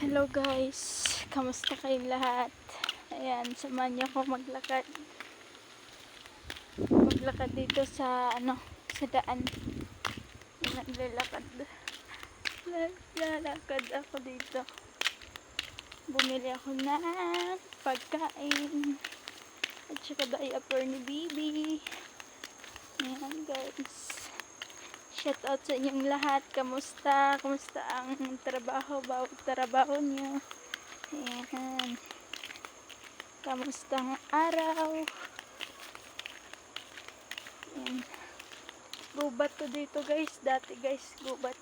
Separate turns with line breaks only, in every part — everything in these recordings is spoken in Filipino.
Hello guys, kamusta kayong lahat? Ayan, samahan niyo ako maglakad dito sa sa daan. Naglalakad ako dito. Bumili ako ng pagkain at saka diaper ni Bibi. Ayan guys, shout out sa inyong lahat. Kamusta ang bawat trabaho niyo? Ayan, kamusta ang araw? Ayan. Gubat to dito guys, dati guys gubat.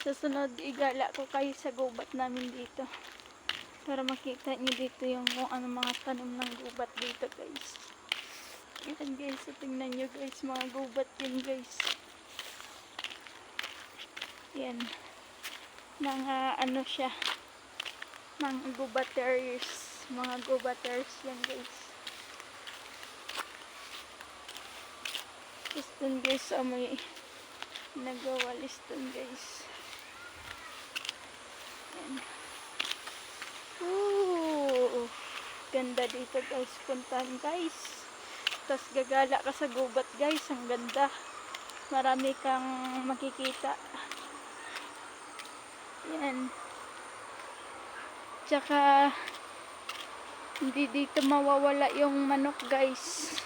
Susunod igala ko kayo sa gubat namin dito para makita nyo dito yung kung ano mga tanom ng gubat dito guys. Ayan guys, so tingnan nyo guys, mga gubat yun guys. Yan, mga siya, mga gubaters yan guys. Iston guys, may nagawalis dun guys. Yan. Ganda dito guys, puntahan guys. Tapos gagala ka sa gubat guys, ang ganda. Marami kang makikita. Yan. Tsaka hindi dito mawawala yung manok guys.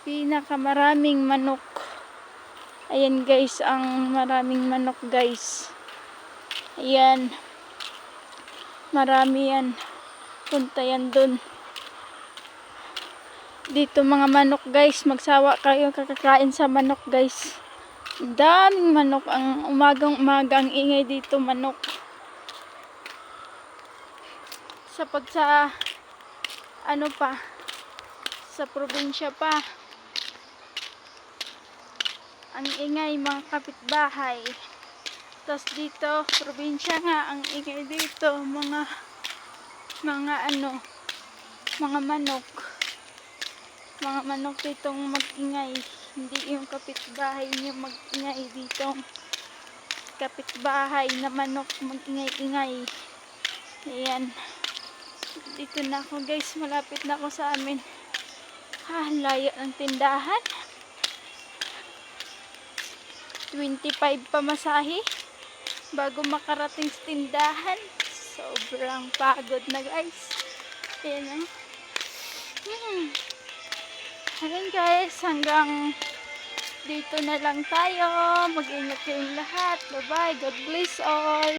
Pinakamaraming manok. Ayan guys, ang maraming manok guys. Ayan. Marami yan. Punta yan dun. Dito mga manok guys, magsawa kayo kakakain sa manok guys. Daming manok, ang umagang ang ingay dito manok. Sa sa probinsya pa, ang ingay mga kapitbahay. Tapos dito, probinsya nga, ang ingay dito, mga manok. Mga manok ditong mag-ingay. Hindi yung kapitbahay niyo mag-ingay dito. Kapitbahay na manok mag-ingay-ingay. Ayan. Dito na ako guys. Malapit na ako sa amin. Layo ng tindahan. 25 pamasahe bago makarating sa tindahan. Sobrang pagod na guys. Ayan na. Ayan guys, hanggang dito na lang tayo. Mag-ingat kayong lahat. Bye bye. God bless all.